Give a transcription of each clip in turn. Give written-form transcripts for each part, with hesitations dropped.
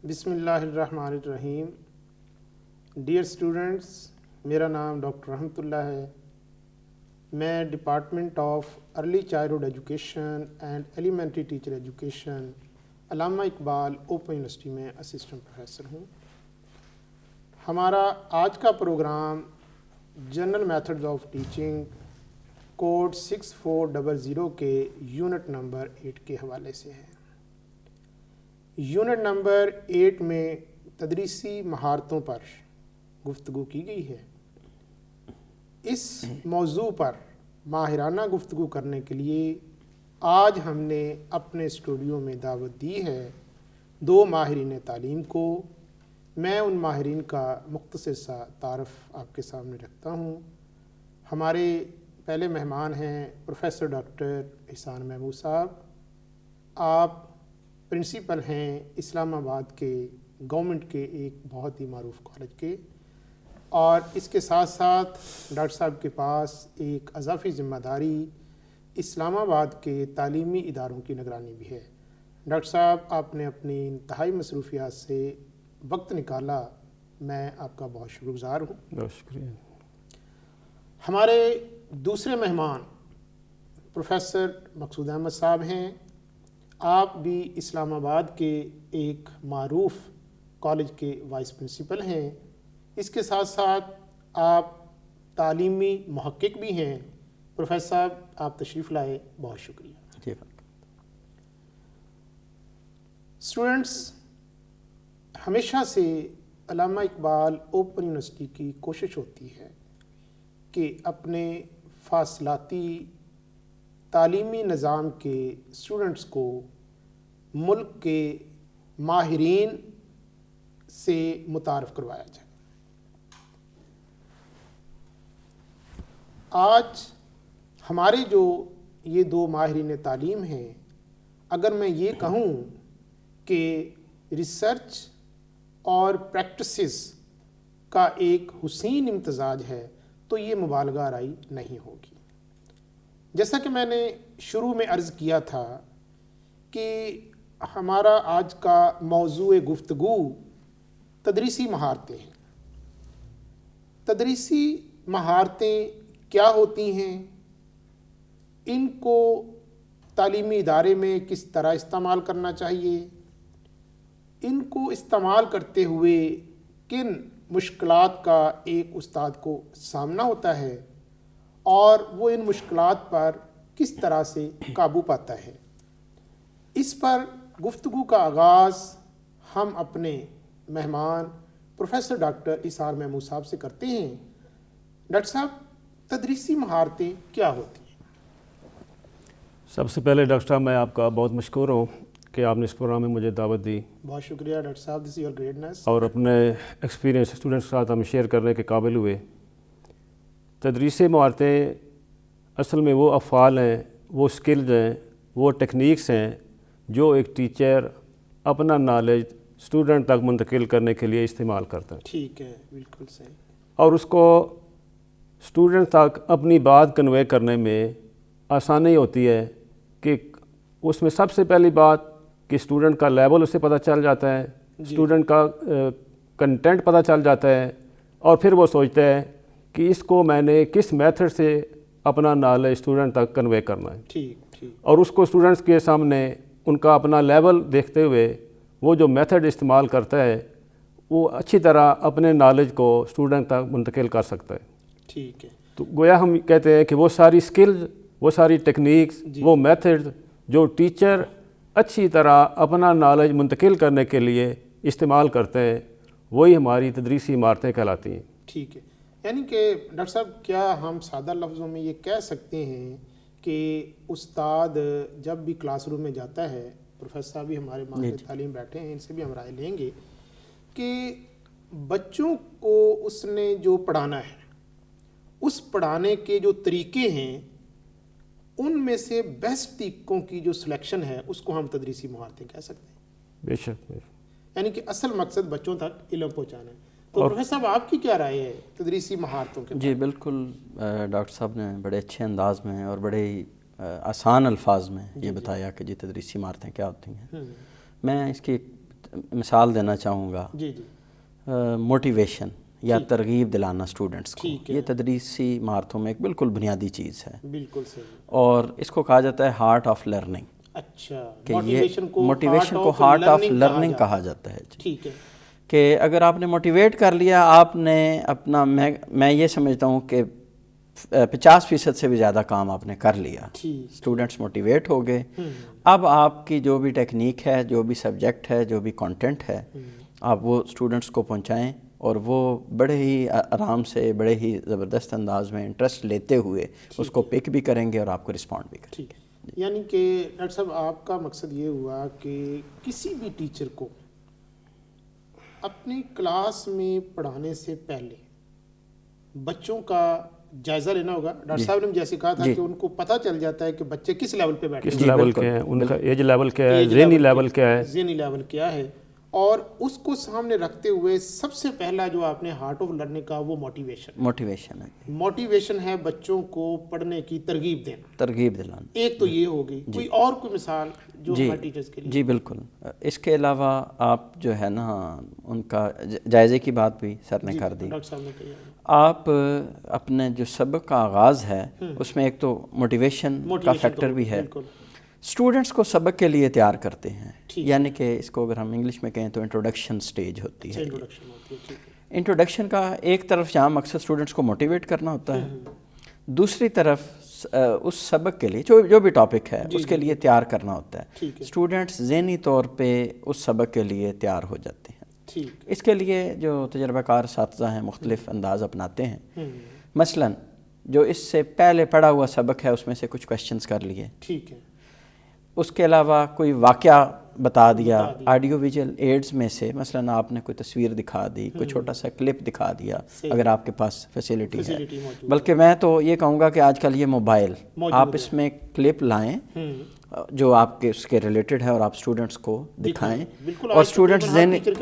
بسم اللہ الرحمن الرحیم. ڈیئر اسٹوڈنٹس، میرا نام ڈاکٹر رحمت اللہ ہے. میں department of early childhood education and elementary teacher education Allama Iqbal open university میں اسسٹنٹ پروفیسر ہوں. ہمارا آج کا programme general methods of teaching code 6400 کے یونٹ نمبر 8 کے حوالے سے ہے. یونٹ نمبر 8 میں تدریسی مہارتوں پر گفتگو کی گئی ہے. اس موضوع پر ماہرانہ گفتگو کرنے کے لیے آج ہم نے اپنے اسٹوڈیو میں دعوت دی ہے 2 ماہرین تعلیم کو. میں ان ماہرین کا مختصر سا تعارف آپ کے سامنے رکھتا ہوں. ہمارے پہلے مہمان ہیں پروفیسر ڈاکٹر احسان محمود صاحب. آپ پرنسپل ہیں اسلام آباد کے گورنمنٹ کے ایک بہت ہی معروف کالج کے، اور اس کے ساتھ ساتھ ڈاکٹر صاحب کے پاس ایک اضافی ذمہ داری اسلام آباد کے تعلیمی اداروں کی نگرانی بھی ہے. ڈاکٹر صاحب، آپ نے اپنی انتہائی مصروفیات سے وقت نکالا، میں آپ کا بہت شکر گزار ہوں. بہت شکریہ. ہمارے دوسرے مہمان پروفیسر مقصود احمد صاحب ہیں. آپ بھی اسلام آباد کے ایک معروف کالج کے وائس پرنسپل ہیں. اس کے ساتھ ساتھ آپ تعلیمی محقق بھی ہیں. پروفیسر صاحب، آپ تشریف لائے، بہت شکریہ. جی. اسٹوڈنٹس، ہمیشہ سے علامہ اقبال اوپن یونیورسٹی کی کوشش ہوتی ہے کہ اپنے فاصلاتی تعلیمی نظام کے اسٹوڈنٹس کو ملک کے ماہرین سے متعارف کروایا جائے. آج ہمارے جو یہ 2 ماہرین تعلیم ہیں، اگر میں یہ کہوں کہ ریسرچ اور پریکٹسز کا ایک حسین امتزاج ہے تو یہ مبالغہ آرائی نہیں ہوگی. جیسا کہ میں نے شروع میں عرض کیا تھا کہ ہمارا آج کا موضوع گفتگو تدریسی مہارتیں ہیں. تدریسی مہارتیں کیا ہوتی ہیں، ان کو تعلیمی ادارے میں کس طرح استعمال کرنا چاہیے، ان کو استعمال کرتے ہوئے کن مشکلات کا ایک استاد کو سامنا ہوتا ہے، اور وہ ان مشکلات پر کس طرح سے قابو پاتا ہے. اس پر گفتگو کا آغاز ہم اپنے مہمان پروفیسر ڈاکٹر احسان محمود صاحب سے کرتے ہیں. ڈاکٹر صاحب، تدریسی مہارتیں کیا ہوتی ہیں؟ سب سے پہلے ڈاکٹر صاحب، میں آپ کا بہت مشکور ہوں کہ آپ نے اس پروگرام میں مجھے دعوت دی. بہت شکریہ ڈاکٹر صاحب، دس از یور گریٹنس. اور اپنے ایکسپیرینس اسٹوڈنٹس کے ساتھ ہم شیئر کرنے کے قابل ہوئے. تدریسی مہارتیں اصل میں وہ افعال ہیں، وہ اسکلز ہیں، وہ ٹیکنیکس ہیں جو ایک ٹیچر اپنا نالج اسٹوڈنٹ تک منتقل کرنے کے لیے استعمال کرتا ہے. ٹھیک ہے، بالکل صحیح. اور اس کو اسٹوڈنٹ تک اپنی بات کنوے کرنے میں آسانی ہوتی ہے کہ اس میں سب سے پہلی بات کہ اسٹوڈنٹ کا لیول اسے پتہ چل جاتا ہے، اسٹوڈنٹ کا کنٹینٹ پتہ چل جاتا ہے، اور پھر وہ سوچتا ہے کہ اس کو میں نے کس میتھڈ سے اپنا نالج اسٹوڈنٹ تک کنوے کرنا ہے. ٹھیک. اور اس کو اسٹوڈنٹس کے سامنے ان کا اپنا لیول دیکھتے ہوئے وہ جو میتھڈ استعمال کرتا ہے وہ اچھی طرح اپنے نالج کو اسٹوڈنٹ تک منتقل کر سکتا ہے. ٹھیک ہے. تو گویا ہم کہتے ہیں کہ وہ ساری سکلز، وہ ساری ٹیکنیکس، وہ میتھڈز جو ٹیچر اچھی طرح اپنا نالج منتقل کرنے کے لیے استعمال کرتے ہیں، وہی ہماری تدریسی مہارتیں کہلاتی ہیں. ٹھیک ہے. یعنی کہ ڈاکٹر صاحب، کیا ہم سادہ لفظوں میں یہ کہہ سکتے ہیں کہ استاد جب بھی کلاس روم میں جاتا ہے، پروفیسر صاحب بھی ہمارے ماہر تعلیم بیٹھے ہیں، ان سے بھی ہم رائے لیں گے کہ بچوں کو اس نے جو پڑھانا ہے، اس پڑھانے کے جو طریقے ہیں، ان میں سے بیسٹ طریقوں کی جو سلیکشن ہے اس کو ہم تدریسی مہارتیں کہہ سکتے ہیں. بے شک. یعنی کہ اصل مقصد بچوں تک علم پہنچانا ہے. تو پروفیسر صاحب، آپ کی کیا رائے ہے تدریسی مہارتوں کے بارے میں؟ جی بالکل، ڈاکٹر صاحب نے بڑے اچھے انداز میں اور بڑے ہی آسان الفاظ میں یہ بتایا کہ جی تدریسی مہارتیں کیا ہوتی ہیں. میں اس کی مثال دینا چاہوں گا. جی جی. موٹیویشن یا ترغیب دلانا اسٹوڈنٹس کو, یہ تدریسی مہارتوں میں ایک بالکل بنیادی چیز ہے. بالکل صحیح. اور اس کو کہا جاتا ہے ہارٹ آف لرننگ. اچھا, کہ یہ موٹیویشن کو ہارٹ آف لرننگ کہا جاتا ہے. ٹھیک ہے. کہ اگر آپ نے موٹیویٹ کر لیا, آپ نے اپنا, میں یہ سمجھتا ہوں کہ 50% سے بھی زیادہ کام آپ نے کر لیا. اسٹوڈنٹس موٹیویٹ ہو گئے. اب آپ کی جو بھی ٹیکنیک ہے, جو بھی سبجیکٹ ہے, جو بھی کانٹینٹ ہے, آپ وہ اسٹوڈنٹس کو پہنچائیں, اور وہ بڑے ہی آرام سے, بڑے ہی زبردست انداز میں انٹرسٹ لیتے ہوئے اس کو پک بھی کریں گے اور آپ کو رسپونڈ بھی کریں گے. یعنی کہ ڈاکٹر صاحب آپ کا مقصد یہ ہوا کہ کسی بھی ٹیچر کو اپنی کلاس میں پڑھانے سے پہلے بچوں کا جائزہ لینا ہوگا. ڈاکٹر صاحب نے جیسے کہا تھا کہ ان کو پتہ چل جاتا ہے کہ بچے کس لیول پہ بیٹھے ہیں, کس لیول کے ہیں, ان کا ایج لیول کیا ہے, ذہنی لیول کیا ہے, ذہنی لیول کیا ہے, اور اس کو سامنے رکھتے ہوئے سب سے پہلا جو آپ نے ہارٹ آف لرننگ کا وہ موٹیویشن ہے. موٹیویشن ہے بچوں کو پڑھنے کی ترغیب دینا, ترغیب دلانا. ایک تو یہ ہوگی. کوئی اور کوئی مثال جو ہمارے ٹیچرز کے لیے؟ جی بالکل. اس کے علاوہ آپ جو ہے نا, ان کا جائزے کی بات بھی سر نے کر دی. ڈاکٹر صاحب نے کہا آپ اپنے جو سبق کا آغاز ہے اس میں ایک تو موٹیویشن کا فیکٹر بھی ہے. اسٹوڈنٹس کو سبق کے لیے تیار کرتے ہیں, یعنی کہ اس کو اگر ہم انگلش میں کہیں تو انٹروڈکشن سٹیج ہوتی ہے. انٹروڈکشن کا ایک طرف یہاں مقصد اسٹوڈنٹس کو موٹیویٹ کرنا ہوتا ہے, دوسری طرف اس سبق کے لیے جو بھی ٹاپک ہے اس کے لیے تیار کرنا ہوتا ہے. اسٹوڈنٹس ذہنی طور پہ اس سبق کے لیے تیار ہو جاتے ہیں. اس کے لیے جو تجربہ کار اساتذہ ہیں مختلف انداز اپناتے ہیں. مثلاً جو اس سے پہلے پڑھا ہوا سبق ہے اس میں سے کچھ کوشچنس کر لیے, ٹھیک ہے, اس کے علاوہ کوئی واقعہ بتا دیا. آڈیو ویژول ایڈز میں سے مثلاً آپ نے کوئی تصویر دکھا دی, کوئی چھوٹا سا کلپ دکھا دیا اگر آپ کے پاس فیسلٹی ہے. بلکہ میں تو یہ کہوں گا کہ آج کل یہ موبائل, آپ اس میں کلپ لائیں جو آپ کے اس کے ریلیٹڈ ہے اور آپ اسٹوڈنٹس کو دکھائیں, اور اسٹوڈنٹس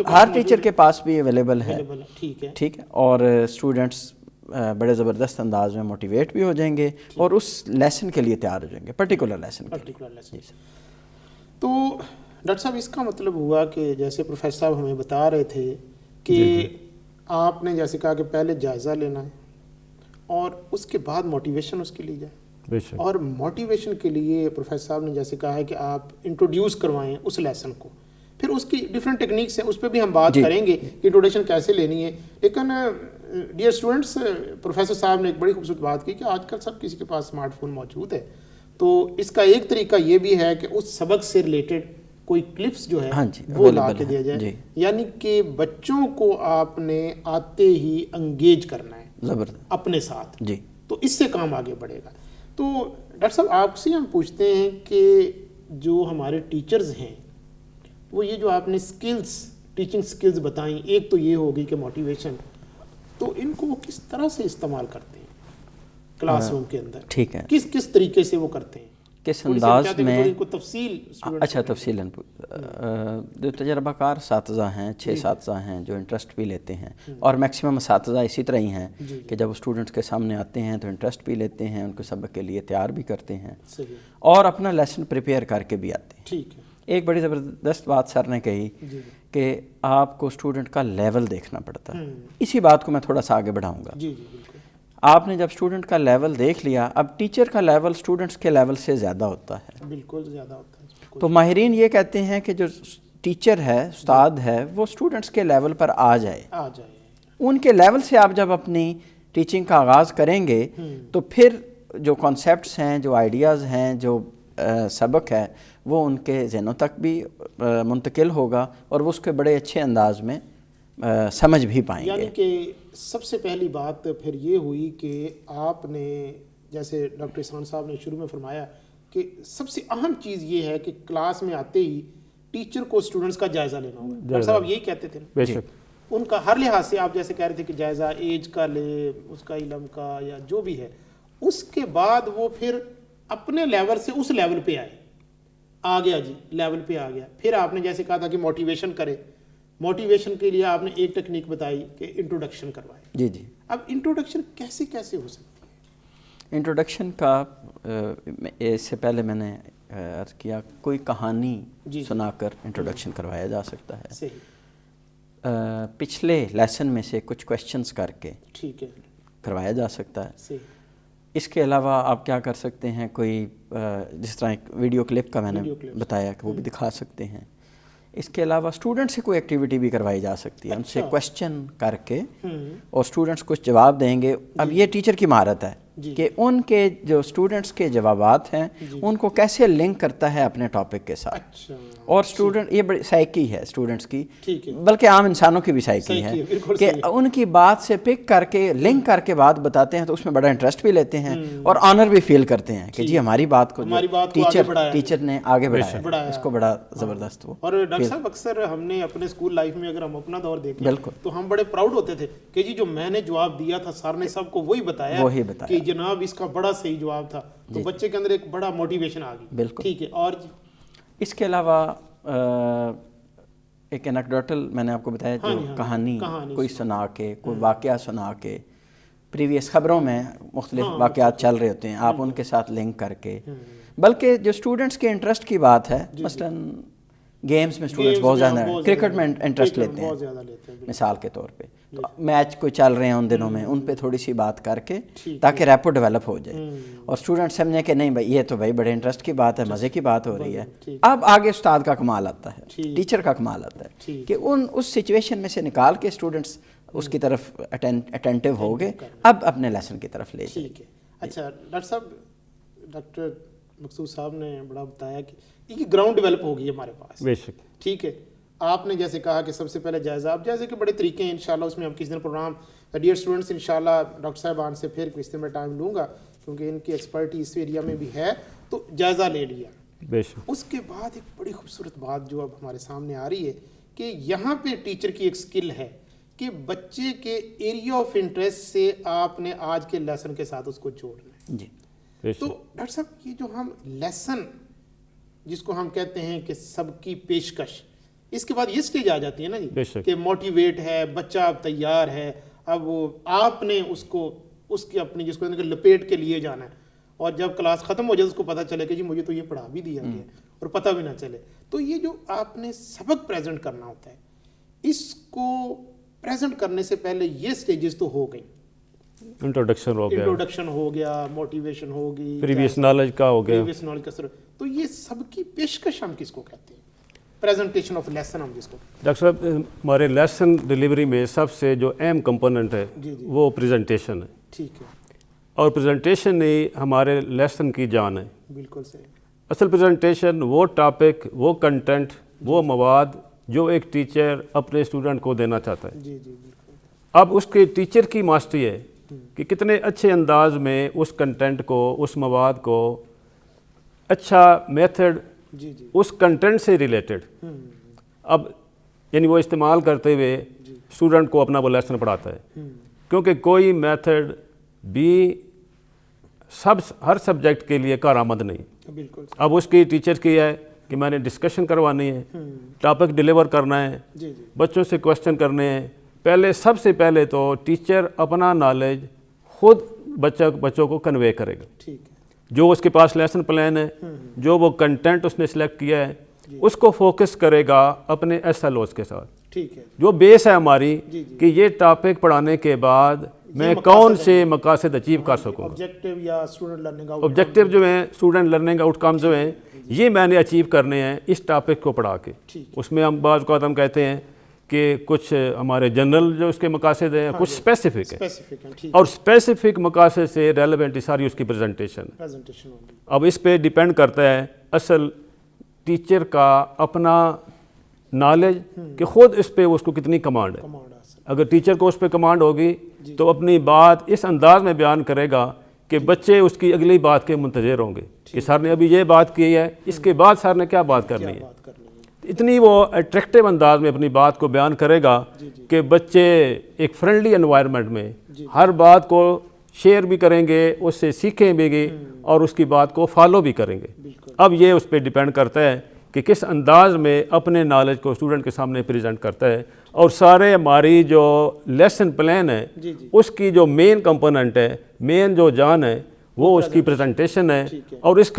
ہر ٹیچر کے پاس بھی اویلیبل ہے. ٹھیک ہے, اور اسٹوڈنٹس بڑے زبردست انداز میں موٹیویٹ بھی ہو جائیں گے اور اس لیسن کے لیے تیار ہو جائیں گے, پرٹیکولر لیسن. تو ڈاکٹر صاحب اس کا مطلب ہوا کہ جیسے پروفیسر صاحب ہمیں بتا رہے تھے کہ آپ نے جیسے کہا کہ پہلے جائزہ لینا ہے اور اس کے بعد موٹیویشن اس کے لیے جائے, اور موٹیویشن کے لیے پروفیسر صاحب نے جیسے کہا ہے کہ آپ انٹروڈیوس کروائیں اس لیسن کو. پھر اس کی ڈفرینٹ ٹیکنیکس ہیں, اس پہ بھی ہم بات کریں گے کہ انٹروڈکشن کیسے لینی ہے. لیکن ڈیئر اسٹوڈنٹس, پروفیسر صاحب نے ایک بڑی خوبصورت بات کی کہ آج کل سب کسی کے پاس اسمارٹ فون موجود ہے, تو اس کا ایک طریقہ یہ بھی ہے کہ اس سبق سے ریلیٹڈ کوئی کلپس جو ہے وہ لا کے دیا جائے. یعنی کہ بچوں کو آپ نے آتے ہی انگیج کرنا ہے اپنے ساتھ, تو اس سے کام آگے بڑھے گا. تو ڈاکٹر صاحب آپ سے ہم پوچھتے ہیں کہ جو ہمارے ٹیچرز ہیں وہ یہ جو آپ نے سکلز, ٹیچنگ سکلز بتائیں, ایک تو یہ ہوگی کہ موٹیویشن, تو ان کو وہ کس طرح سے استعمال کرتے ہیں کلاس روم کے اندر, ٹھیک ہے, کس طریقے سے وہ کرتے ہیں, کس انداز میں, ان کو تفصیل. اچھا تفصیلاً. جو تجربہ کار اساتذہ ہیں, 6 اساتذہ ہیں جو انٹرسٹ بھی لیتے ہیں, اور میکسیمم اساتذہ اسی طرح ہی ہیں کہ جب وہ اسٹوڈنٹس کے سامنے آتے ہیں تو انٹرسٹ بھی لیتے ہیں, ان کو سبق کے لیے تیار بھی کرتے ہیں, اور اپنا لیسن پریپیئر کر کے بھی آتے ہیں. ٹھیک ہے. ایک بڑی زبردست بات سر نے کہی کہ آپ کو اسٹوڈنٹ کا لیول دیکھنا پڑتا ہے. اسی بات کو میں تھوڑا سا آگے بڑھاؤں گا. آپ نے جب اسٹوڈنٹ کا لیول دیکھ لیا, اب ٹیچر کا لیول اسٹوڈنٹس کے لیول سے زیادہ ہوتا ہے. بالکل زیادہ ہوتا ہے. تو ماہرین یہ کہتے ہیں کہ جو ٹیچر ہے, استاد ہے, وہ اسٹوڈنٹس کے لیول پر آ جائے. ان کے لیول سے آپ جب اپنی ٹیچنگ کا آغاز کریں گے تو پھر جو کانسیپٹس ہیں, جو آئیڈیاز ہیں, جو سبق ہے, وہ ان کے ذہنوں تک بھی منتقل ہوگا اور وہ اس کے بڑے اچھے انداز میں سمجھ بھی پائیں گے. یعنی کہ سب سے پہلی بات پھر یہ ہوئی کہ آپ نے, جیسے ڈاکٹر احسان صاحب نے شروع میں فرمایا کہ سب سے اہم چیز یہ ہے کہ کلاس میں آتے ہی ٹیچر کو اسٹوڈنٹس کا جائزہ لینا ہوگا. ڈاکٹر صاحب یہی کہتے تھے بے شک, ان کا ہر لحاظ سے, آپ جیسے کہہ رہے تھے کہ جائزہ ایج کا لے, اس کا علم کا یا جو بھی ہے, اس کے بعد وہ پھر اپنے لیول سے اس لیول پہ آ گیا, لیول پہ آ گیا. پھر آپ نے جیسے کہا تھا کہ موٹیویشن کرے, موٹیویشن کے لیے آپ نے ایک ٹیکنیک بتائی کہ انٹروڈکشن کروائے. اب انٹروڈکشن کیسے ہو سکتی ہے؟ انٹروڈکشن کا اس سے پہلے میں نے عرض کیا کوئی کہانی سنا کر انٹروڈکشن کروایا جا سکتا ہے. پچھلے لیسن میں سے کچھ کویشچنز کر کے کروایا جا سکتا ہے. اس کے علاوہ آپ کیا کر سکتے ہیں, کوئی جس طرح ایک ویڈیو کلپ کا میں نے بتایا کہ وہ بھی دکھا سکتے ہیں. اس کے علاوہ اسٹوڈنٹ سے کوئی ایکٹیویٹی بھی کروائی جا سکتی ہے, ان سے کویشچن کر کے اور اسٹوڈنٹس کچھ جواب دیں گے. اب یہ ٹیچر کی مہارت ہے کہ ان کے جو اسٹوڈنٹس کے جوابات ہیں ان کو کیسے لنک کرتا ہے اپنے ٹاپک کے ساتھ. اور اسٹوڈنٹ یہ بڑی سائیکی ہے اسٹوڈنٹس کی, بلکہ عام انسانوں کی بھی سائیکی ہے کہ ان کی بات سے پک کر کے لنک کر کے بات بتاتے ہیں تو اس میں بڑا انٹرسٹ بھی لیتے ہیں اور آنر بھی فیل کرتے ہیں کہ جی ہماری بات کو ٹیچر نے آگے بڑھایا, اس کو بڑا زبردست. وہ اور ڈاکٹر صاحب اکثر ہم نے اپنے اسکول لائف میں اگر ہم اپنا دور دیکھیں تو ہم بڑے پراؤڈ ہوتے تھے کہ جی جو میں نے جواب دیا تھا سر نے سب کو وہی بتایا کہ جناب اس کا بڑا صحیح جواب تھا, تو بچے کے اندر ایک بڑا موٹیویشن آ گئی. بالکل ٹھیک ہے. اور اس کے علاوہ ایک اینیکڈوٹل میں نے آپ کو بتایا جو کہانی کوئی سنا کے, کوئی واقعہ سنا کے, پریویس خبروں میں مختلف واقعات چل رہے ہوتے ہیں, آپ ان کے ساتھ لنک کر کے, بلکہ جو اسٹوڈنٹس کے انٹرسٹ کی بات ہے, مثلاً گیمز میں اسٹوڈنٹس بہت زیادہ کرکٹ میں انٹرسٹ لیتے ہیں مثال کے طور پہ, تو میچ کوئی چل رہے ہیں ان دنوں میں, ان پہ تھوڑی سی بات کر کے تاکہ ریپو ڈیولپ ہو جائے اور اسٹوڈنٹ سمجھیں کہ نہیں بھائی یہ تو بھائی بڑے انٹرسٹ کی بات ہے, مزے کی بات ہو رہی ہے. اب آگے استاد کا کمال آتا ہے, ٹیچر کا کمال آتا ہے کہ اس سچویشن میں سے نکال کے اسٹوڈنٹس اس کی طرف اٹینٹیو ہو گئے, اب اپنے لیسن کی طرف لے جائیں. اچھا ڈاکٹر صاحب, ڈاکٹر مقصود صاحب نے بڑا بتایا کہ یہ گراؤنڈ ڈیولپ ہوگی ہمارے پاس. بے شک. ٹھیک ہے. آپ نے جیسے کہا کہ سب سے پہلے جائزہ, آپ جیسے کہ بڑے طریقے ہیں انشاءاللہ, اس میں ہم کسی دن پروگرام ڈیئر اسٹوڈنٹس انشاءاللہ ڈاکٹر صاحبان سے پھر کس دن میں ٹائم لوں گا کیونکہ ان کی ایکسپرٹی اس ایریا میں بھی ہے, تو جائزہ لے لیا. بے شک. اس کے بعد ایک بڑی خوبصورت بات جو اب ہمارے سامنے آ رہی ہے کہ یہاں پہ ٹیچر کی ایک سکل ہے کہ بچے کے ایریا آف انٹرسٹ سے آپ نے آج کے لیسن کے ساتھ اس کو جوڑنا ہے. جی. تو ڈاکٹر صاحب یہ جو ہم لیسن جس کو ہم کہتے ہیں کہ سب کی پیشکش, اس کے بعد یہ سٹیج آ جاتی ہے نا جی کہ موٹیویٹ ہے بچہ, اب تیار ہے, اب وہ آپ نے اس کو اس کی اپنی جس کو لپیٹ کے لیے جانا ہے, اور جب کلاس ختم ہو جائے اس کو پتہ چلے کہ جی مجھے تو یہ پڑھا بھی دیا گیا اور پتہ بھی نہ چلے. تو یہ جو آپ نے سبق پریزنٹ کرنا ہوتا ہے, اس کو پریزنٹ کرنے سے پہلے یہ سٹیجز تو ہو گئی, انٹروڈکشن ہو گیا, موٹیویشن ہو گئی, پریویس نالج کا ہو گیا, پریویس نالج کا. تو یہ سب کی پیشکش ہم کس کو کہتے ہیں, پریزنٹیشن آف لیسن ہم جس کو. ڈاکٹر صاحب ہمارے لیسن ڈلیوری میں سب سے جو اہم کمپوننٹ ہے وہ پریزنٹیشن ہے. ٹھیک ہے. اور پریزنٹیشن ہی ہمارے لیسن کی جان ہے. بالکل صحیح. اصل پریزنٹیشن وہ ٹاپک, وہ کنٹینٹ, وہ مواد جو ایک ٹیچر اپنے اسٹوڈنٹ کو دینا چاہتا ہے. جی جی بالکل. اب اس کے ٹیچر کی ماسٹری ہے کہ کتنے اچھے انداز میں اس کنٹینٹ کو, اس مواد کو, اچھا میتھڈ اس کنٹینٹ سے ریلیٹڈ اب یعنی وہ استعمال کرتے ہوئے اسٹوڈنٹ کو اپنا وہ لیسن پڑھاتا ہے. کیونکہ کوئی میتھڈ بھی ہر سبجیکٹ کے لیے کارآمد نہیں. اب اس کی ٹیچر کی ہے کہ میں نے ڈسکشن کروانی ہے, ٹاپک ڈیلیور کرنا ہے, بچوں سے کویشچن کرنے ہیں. پہلے سب سے پہلے تو ٹیچر اپنا نالج خود بچوں کو کنوے کرے گا. جو اس کے پاس لیسن پلان ہے, جو وہ کنٹینٹ اس نے سلیکٹ کیا ہے, اس کو فوکس کرے گا اپنے ایس ایل اوز کے ساتھ. جو بیس ہے ہماری کہ یہ ٹاپک پڑھانے کے بعد میں کون سے مقاصد اچیو کر سکوں گا, آبجیکٹیو جو ہیں اسٹوڈنٹ لرننگ آؤٹ کم جو ہیں, یہ میں نے اچیو کرنے ہیں اس ٹاپک کو پڑھا کے. اس میں ہم بعض اوقات ہم کہتے ہیں کہ کچھ ہمارے جنرل جو اس کے مقاصد ہیں, کچھ اسپیسیفک ہیں, اور اسپیسیفک مقاصد سے ریلیونٹ ساری اس کی پریزنٹیشن. اب اس پہ ڈیپینڈ کرتا ہے اصل ٹیچر کا اپنا نالج کہ خود اس پہ اس کو کتنی کمانڈ ہے. اگر ٹیچر کو اس پہ کمانڈ ہوگی تو اپنی بات اس انداز میں بیان کرے گا کہ بچے اس کی اگلی بات کے منتظر ہوں گے کہ سر نے ابھی یہ بات کی ہے, اس کے بعد سر نے کیا بات کرنی ہے. اتنی وہ اٹریکٹیو انداز میں اپنی بات کو بیان کرے گا کہ بچے ایک فرینڈلی انوائرمنٹ میں ہر بات کو شیئر بھی کریں گے, اس سے سیکھیں بھی گے اور اس کی بات کو فالو بھی کریں گے. اب یہ اس پہ ڈیپینڈ کرتا ہے کہ کس انداز میں اپنے نالج کو اسٹوڈنٹ کے سامنے پریزنٹ کرتا ہے. اور سارے ہماری جو لیسن پلان ہے اس کی جو مین کمپوننٹ ہے, مین جو جان ہے, وہ اس کی پریزنٹیشن ہے، اور اس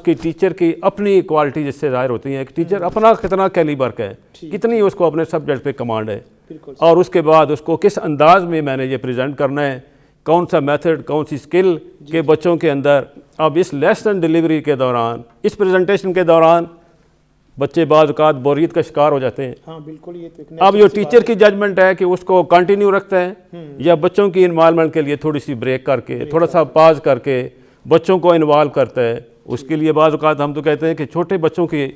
کی ٹیچر کی اپنی کوالٹی جس سے ظاہر ہوتی ہیں کہ ٹیچر اپنا کتنا کیلیبر کا ہے، کتنی اس کو اپنے سبجیکٹ پہ کمانڈ ہے، اور اس کے بعد اس کو کس انداز میں نے یہ پریزنٹ کرنا ہے، کون سا میتھڈ، کون سی اسکل کہ بچوں کے اندر اب اس لیسن ڈیلیوری کے دوران، اس پریزنٹیشن کے دوران بچے بعض اوقات بوریت کا شکار ہو جاتے ہیں۔ ہاں بالکل، یہ تو اب یہ ٹیچر کی ججمنٹ ہے کہ اس کو کنٹینیو رکھتا ہے یا بچوں کی انوالومنٹ کے لیے تھوڑی سی بریک کر کے، تھوڑا سا پاز کر کے بچوں کو انوالو کرتا ہے۔ اس کے لیے بعض اوقات ہم تو کہتے ہیں کہ چھوٹے بچوں کی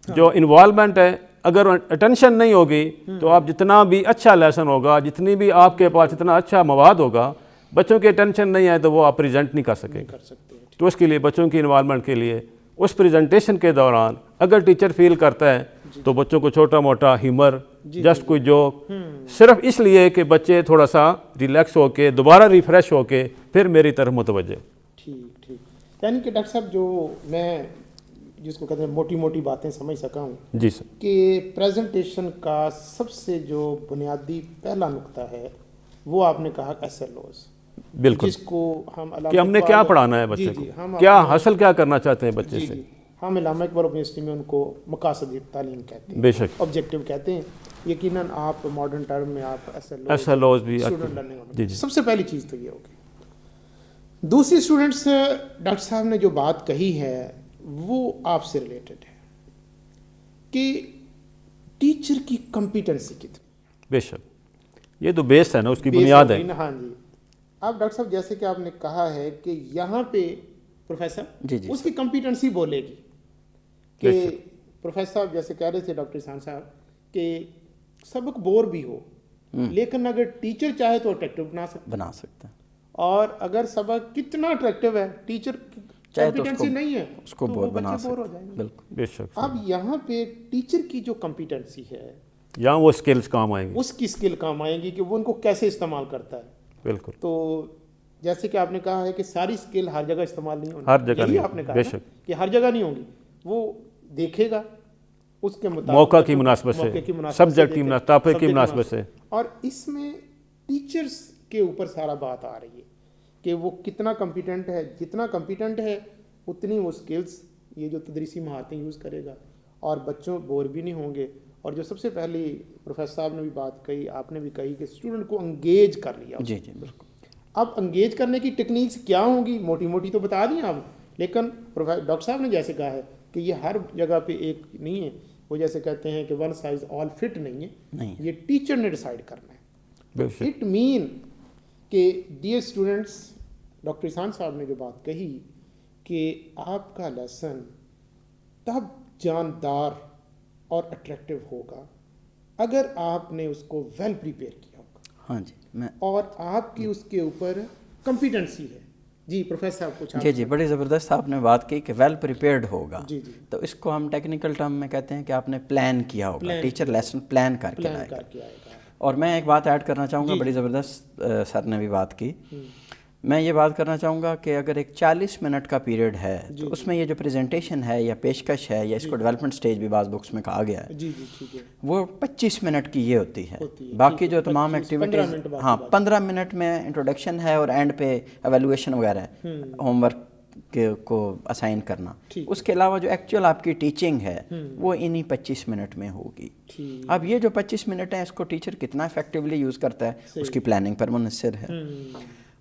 جو انوالومنٹ ہے، اگر اٹینشن نہیں ہوگی تو آپ جتنا بھی اچھا لیسن ہوگا، جتنی بھی آپ کے پاس اتنا اچھا مواد ہوگا، بچوں کی اٹینشن نہیں ہے تو وہ آپ پریزنٹ نہیں کر سکیں۔ تو اس کے لیے بچوں کی انوالومنٹ کے لیے اس پریزنٹیشن کے دوران اگر ٹیچر فیل کرتا ہے تو بچوں کو چھوٹا موٹا ہیومر، جسٹ کوئی جوک، صرف اس لیے کہ بچے تھوڑا سا ریلیکس ہو کے دوبارہ ریفریش ہو کے پھر میری طرف متوجہ۔ ٹھیک ٹھیک، یعنی کہ ڈاکٹر صاحب جو میں جس کو کہتے ہیں موٹی موٹی باتیں سمجھ سکا ہوں جی سر، کہ پریزنٹیشن کا سب سے جو بنیادی پہلا نقطہ ہے وہ آپ نے کہا SLOs، بالکل، جس کو کہ ہم نے کیا پڑھانا ہے بچے کو، کیا حاصل کیا کرنا چاہتے ہیں بچے سے۔ ہم علامہ اقبال یونیورسٹی میں ان کو مقاصد تعلیم کہتے ہیں، بے شک، آبجیکٹیو کہتے ہیں۔ یقیناً آپ ماڈرن ٹرم میں آپ SLOs بھی جی جی، سب سے پہلی چیز تو یہ ہوگی۔ دوسری اسٹوڈنٹس ڈاکٹر صاحب نے جو بات کہی ہے وہ آپ سے ریلیٹڈ ہے کہ ٹیچر کی کمپیٹنسی کتنی۔ بے شک، یہ تو بیس ہے نا، اس کی بنیاد ہے۔ ہاں جی، اب ڈاکٹر صاحب جیسے کہ آپ نے کہا ہے کہ یہاں پہ پروفیسر اس کی کمپیٹنسی بولے گی کہ پروفیسر صاحب جیسے کہہ رہے تھے ڈاکٹر احسان صاحب کہ سبق بور بھی ہو لیکن اگر ٹیچر چاہے تو اٹریکٹیو بنا سکتا ہے، اور اگر سبق کتنا اٹریکٹیو ہے ٹیچر کمپیٹنسی نہیں ہے اس کو بور بنا سکتا ہے۔ بے شک، اب یہاں پہ ٹیچر کی جو کمپیٹنسی ہے یہاں وہ اسکلز کام آئیں گی، اس کی اسکل کام آئیں گی کہ وہ ان کو کیسے استعمال کرتا ہے۔ بالکل، تو جیسے کہ آپ نے کہا ہے کہ ساری اسکل ہر جگہ استعمال نہیں ہونی، ہر جگہ نہیں، آپ نے کہا بے شک کہ ہر جگہ نہیں ہوگی، وہ دیکھے گا اس کے مطابق موقع کی مناسبت سے، سبجیکٹ کی مناسبت، ٹاپک کی مناسبت سے۔ اور اس میں ٹیچرز کے اوپر سارا بات آ رہی ہے کہ وہ کتنا کمپیٹنٹ ہے، جتنا کمپیٹنٹ ہے اتنی وہ اسکلز، یہ جو تدریسی مہارتیں یوز کرے گا، اور بچوں بور بھی نہیں ہوں گے۔ اور جو سب سے پہلی پروفیسر صاحب نے بھی بات کہی، آپ نے بھی کہی کہ اسٹوڈنٹ کو انگیج کر لیا۔ جی جی بالکل۔ اب انگیج کرنے کی ٹیکنیکس کیا ہوں گی، موٹی موٹی تو بتا دیں آپ، لیکن ڈاکٹر صاحب نے جیسے کہا ہے کہ یہ ہر جگہ پہ ایک نہیں ہے، وہ جیسے کہتے ہیں کہ ون سائز آل فٹ نہیں ہے، یہ ٹیچر نے ڈیسائیڈ کرنا ہے۔ اٹ مین کہ ڈیئر اسٹوڈنٹس، ڈاکٹر احسان صاحب نے جو بات کہی کہ آپ کا لیسن تب جاندار اور اٹریکٹیو ہوگا اگر آپ نے اس کو ویل پریپیئر کیا ہوگا۔ ہاں جی، اور آپ کی اس کے اوپر کمپیٹنسی ہے۔ جی پروفیسر صاحب کچھ جی بڑی زبردست آپ نے بات کی کہ ویل پریپیئرڈ ہوگا، تو اس کو ہم ٹیکنیکل ٹرم میں کہتے ہیں کہ آپ نے پلان کیا ہوگا، ٹیچر لیسن پلان کر کے آئے گا۔ اور میں ایک بات ایڈ کرنا چاہوں گا، بڑی زبردست سر نے بھی بات کی، میں یہ بات کرنا چاہوں گا کہ اگر ایک 40 منٹ کا پیریڈ ہے تو اس میں یہ جو پریزنٹیشن ہے یا پیشکش ہے یا اس کو ڈیولپمنٹ سٹیج بھی بعض بکس میں کہا گیا ہے، وہ 25 منٹ کی یہ ہوتی ہے۔ باقی جو تمام ایکٹیویٹیز، ہاں 15 منٹ میں انٹروڈکشن ہے اور اینڈ پہ ایویلویشن وغیرہ ہے، ہوم ورک کو اسائن کرنا۔ اس کے علاوہ جو ایکچوئل آپ کی ٹیچنگ ہے وہ انہی 25 منٹ میں ہوگی۔ اب یہ جو 25 منٹ ہیں اس کو ٹیچر کتنا افیکٹولی یوز کرتا ہے اس کی پلاننگ پر منحصر ہے۔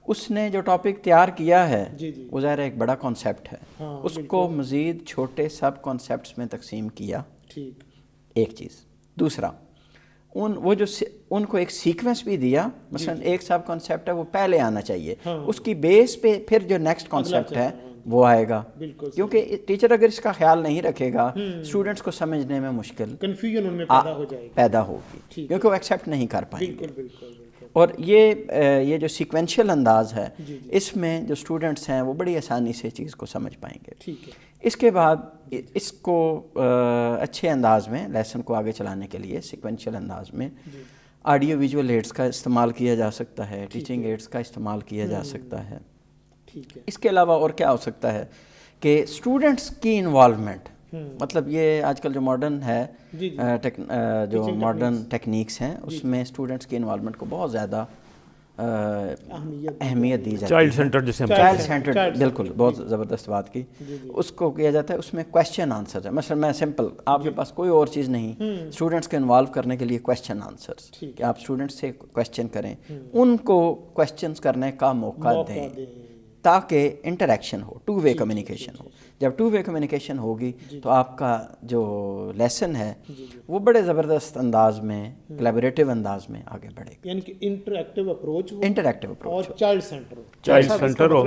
اس نے جو ٹاپک تیار کیا ہے وہ ظاہر ایک بڑا کانسیپٹ ہے، اس کو مزید چھوٹے سب کانسیپٹس میں تقسیم کیا، ایک چیز۔ دوسرا، ان کو ایک سیکوینس بھی دیا، مثلا ایک سب کانسیپٹ ہے وہ پہلے آنا چاہیے، اس کی بیس پہ پھر جو نیکسٹ کانسیپٹ ہے وہ آئے گا، کیونکہ ٹیچر اگر اس کا خیال نہیں رکھے گا اسٹوڈنٹس کو سمجھنے میں مشکل کنفیوژن ان میں پیدا ہوگی، کیونکہ وہ ایکسیپٹ نہیں کر پائیں گے۔ اور یہ جو سیکوینشل انداز ہے اس میں جو اسٹوڈنٹس ہیں وہ بڑی آسانی سے چیز کو سمجھ پائیں گے۔ اس کے بعد اس کو اچھے انداز میں لیسن کو آگے چلانے کے لیے سیکوینشل انداز میں آڈیو ویژول ایڈز کا استعمال کیا جا سکتا ہے، ٹیچنگ ایڈز کا استعمال کیا جا سکتا ہے۔ اس کے علاوہ اور کیا ہو سکتا ہے کہ اسٹوڈنٹس کی انوالومنٹ، مطلب یہ آج کل جو ماڈرن ہے جو ماڈرن ٹیکنیکس ہیں اس میں اسٹوڈنٹس کی انوالومنٹ کو بہت زیادہ اہمیت دی جاتی ہے. چائلڈ سینٹر جسے ہم چائلڈ سینٹر بالکل بہت زبردست بات کی. اس کو کیا جاتا ہے, اس میں کویشچن آنسر ہے. مثلا میں سمپل, آپ کے پاس کوئی اور چیز نہیں, اسٹوڈنٹس کو انوالو کرنے کے لیے کویشچن آنسر, کہ آپ اسٹوڈنٹس سے کویشچن کریں, ان کو کویشچنس کرنے کا موقع دیں تاکہ انٹریکشن ہو, ٹو وے کمیونیکیشن ہو. جب ٹو وے کمیونیکیشن ہوگی تو آپ کا جو لیسن ہے وہ بڑے زبردست انداز میں, کلیبریٹو انداز میں آگے بڑھے گا. یعنی کہ انٹریکٹیو اپروچ ہو, انٹریکٹیو اپروچ اور چائلڈ سینٹر ہو. چائلڈ سینٹر ہو,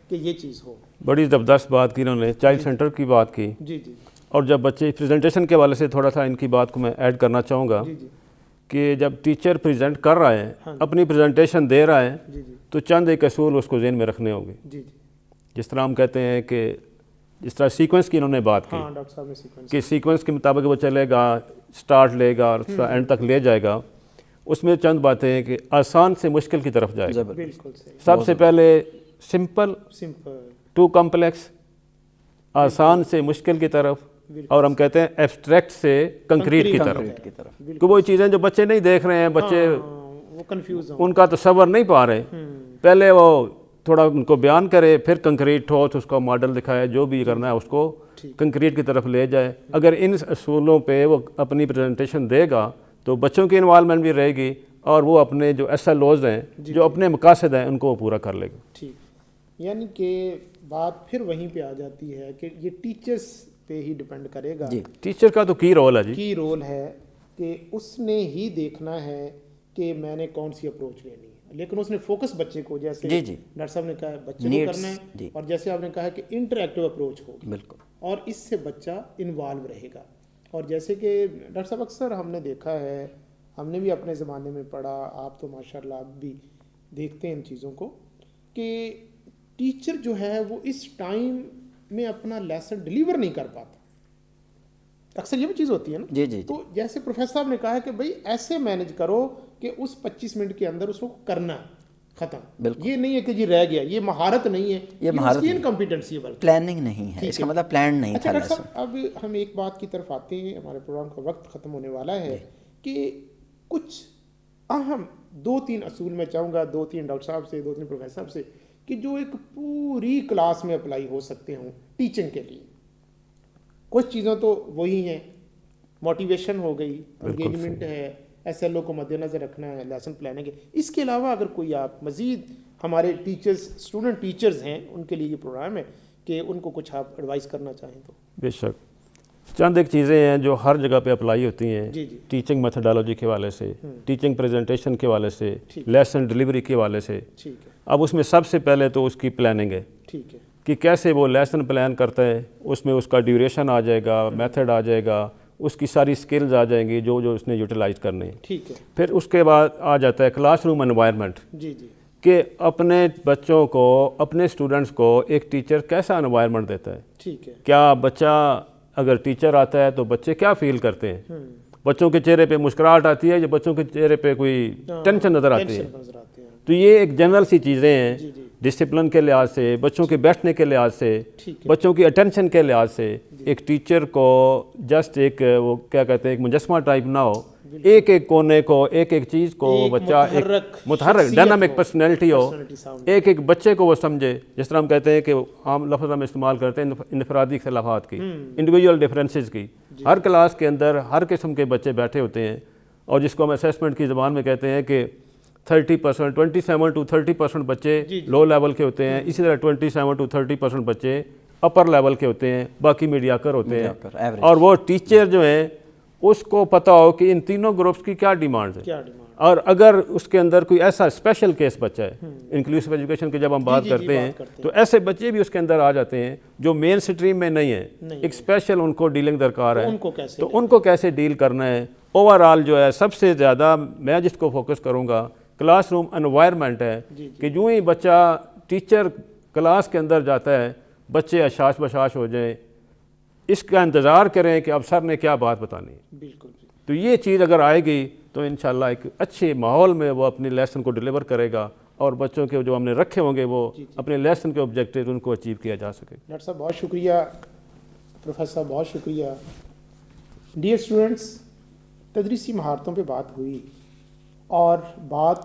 کہ یہ چیز ہو. بڑی زبردست بات کی انہوں نے, چائلڈ سینٹر کی بات کی. جی جی. اور جب بچے پریزنٹیشن کے حوالے سے تھوڑا سا ان کی بات کو میں ایڈ کرنا چاہوں گا کہ جب ٹیچر پریزنٹ کر رہا ہے, اپنی پریزنٹیشن دے رہا ہے, تو چند ایک اصول اس کو ذہن میں رکھنے ہوں گے. جس طرح ہم کہتے ہیں کہ جس طرح سیکوینس کی انہوں نے بات کی کہ سیکوینس کے مطابق وہ چلے گا, سٹارٹ لے گا اور اینڈ تک لے جائے گا. اس میں چند باتیں ہیں کہ آسان سے مشکل کی طرف جائے گا. سب سے پہلے سمپل ٹو کمپلیکس, آسان سے مشکل کی طرف, اور ہم کہتے ہیں ایبسٹریکٹ سے کنکریٹ کی طرف. کہ وہ چیزیں جو بچے نہیں دیکھ رہے ہیں, بچے ان کا تصور نہیں پا رہے, پہلے وہ تھوڑا ان کو بیان کرے, پھر کنکریٹ ٹھوس اس کا ماڈل دکھائے, جو بھی کرنا ہے اس کو کنکریٹ کی طرف لے جائے. اگر ان اصولوں پہ وہ اپنی پریزنٹیشن دے گا تو بچوں کی انوالومنٹ بھی رہے گی, اور وہ اپنے جو ایس ایل اوز ہیں, جو اپنے مقاصد ہیں, ان کو پورا کر لے گا. ٹھیک, یعنی کہ بات پھر وہیں پہ آ جاتی ہے کہ یہ ٹیچرس پہ ہی ڈپینڈ کرے گا. ٹیچر کا تو کی رول ہے, کی رول ہے کہ اس نے ہی دیکھنا ہے کہ میں نے کون سی اپروچ لینی ہے, لیکن اس نے فوکس بچے کو, جیسے ڈاکٹر صاحب نے کہا بچے کو کرنا ہے, اور جیسے آپ نے کہا کہ انٹریکٹیو اپروچ ہوگی, اور اس سے بچہ انوالو رہے گا. اور جیسے کہ ڈاکٹر صاحب اکثر ہم نے دیکھا ہے, ہم نے بھی اپنے زمانے میں پڑھا, آپ تو ماشاء اللہ آپ بھی دیکھتے ہیں ان چیزوں کو, کہ ٹیچر جو ہے وہ اس ٹائم میں اپنا لیسن ڈلیور نہیں کر پاتا. اکثر یہ بھی چیز ہوتی ہے نا. تو جیسے پروفیسر صاحب نے کہا کہ بھائی ایسے مینج کرو کہ اس 25 منٹ کے اندر اس کو کرنا ختم. یہ نہیں ہے کہ جی رہ گیا, یہ مہارت نہیں ہے, یہ مہارت کی انکمپیٹنسی ہے, پلاننگ نہیں ہے, اس کا مطلب پلان نہیں تھا. ڈاکٹر صاحب اب ہم ایک بات کی طرف آتے ہیں, ہمارے پروگرام کا وقت ختم ہونے والا ہے, کہ کچھ اہم 2-3 اصول میں چاہوں گا, 2-3 ڈاکٹر صاحب سے, 2-3 پروفیسر صاحب سے, کہ جو ایک پوری کلاس میں اپلائی ہو سکتے ہوں ٹیچنگ کے لیے. کچھ چیزیں تو وہی ہیں, موٹیویشن ہو گئی, انگیجمنٹ ہے, ایس ایل او کو مد نظر رکھنا ہے, لیسن پلاننگ ہے. اس کے علاوہ اگر کوئی آپ مزید ہمارے ٹیچرز, اسٹوڈنٹ ٹیچرز ہیں, ان کے لیے یہ پروگرام ہے کہ ان کو کچھ آپ ایڈوائز کرنا چاہیں تو. بے شک, چند ایک چیزیں ہیں جو ہر جگہ پہ اپلائی ہوتی ہیں, ٹیچنگ میتھڈالوجی کے حوالے سے, ٹیچنگ پریزنٹیشن کے حوالے سے, لیسن ڈلیوری کے حوالے سے. اب اس میں سب سے پہلے تو اس کی پلاننگ ہے, کہ کیسے وہ لیسن پلان کرتا ہے. اس میں اس کا ڈیوریشن آ جائے گا, میتھڈ آ جائے گا, اس کی ساری سکلز آ جائیں گی جو اس نے یوٹیلائز کرنے ہیں. پھر اس کے بعد آ جاتا ہے کلاس روم انوائرمنٹ, کہ اپنے بچوں کو, اپنے اسٹوڈنٹس کو ایک ٹیچر کیسا انوائرمنٹ دیتا ہے. کیا بچہ اگر ٹیچر آتا ہے تو بچے کیا فیل کرتے ہیں, بچوں کے چہرے پہ مسکراہٹ آتی ہے یا بچوں کے چہرے پہ کوئی ٹینشن نظر آتی ہے. تو یہ ایک جنرل سی چیزیں ہیں, ڈسپلن کے لحاظ سے, بچوں کے بیٹھنے کے لحاظ سے, بچوں کی اٹینشن کے لحاظ سے. ایک ٹیچر کو جسٹ ایک وہ کیا کہتے ہیں, ایک مجسمہ ٹائپ نہ ہو, ایک ایک کونے کو, ایک ایک چیز کو بچہ ایک متحرک ڈائنامک پرسنالٹی ہو, ایک ایک بچے کو وہ سمجھے. جس طرح ہم کہتے ہیں کہ عام لفظ ہم استعمال کرتے ہیں انفرادی اختلافات کی, انڈیویجول ڈفرینسز کی. ہر کلاس کے اندر ہر قسم کے بچے بیٹھے ہوتے ہیں, اور جس کو ہم اسیسمنٹ کی زبان میں کہتے ہیں کہ 30%, 27 to 30% بچے لو لیول کے ہوتے ہیں, اسی طرح 27 to 30% بچے اپر لیول کے ہوتے ہیں, باقی میڈیاکر ہوتے ہیں. اور وہ ٹیچر جو ہیں اس کو پتہ ہو کہ ان تینوں گروپس کی کیا ڈیمانڈز ہیں, اور اگر اس کے اندر کوئی ایسا اسپیشل کیس بچہ ہے, انکلوسیو ایجوکیشن کی جب ہم بات کرتے ہیں تو ایسے بچے بھی اس کے اندر آ جاتے ہیں جو مین اسٹریم میں نہیں ہیں, ایک اسپیشل ان کو ڈیلنگ درکار ہے, تو ان کو کیسے ڈیل کرنا ہے. اوور آل جو ہے سب سے زیادہ میں جس کو فوکس کروں گا کلاس روم انوائرمنٹ ہے, کہ جو ہی بچہ ٹیچر کلاس کے اندر جاتا ہے بچے اشاش بشاش ہو جائیں, اس کا انتظار کریں کہ اب سر نے کیا بات بتانی ہے. تو یہ چیز اگر آئے گی تو انشاءاللہ ایک اچھے ماحول میں وہ اپنے لیسن کو ڈیلیور کرے گا, اور بچوں کے جو ہم نے رکھے ہوں گے وہ اپنے لیسن کے آبجیکٹیو ان کو اچیو کیا جا سکے. ڈاکٹر صاحب بہت شکریہ, پروفیسر صاحب بہت شکریہ. ڈیئر اسٹوڈنٹس, تدریسی مہارتوں پہ بات ہوئی, اور بات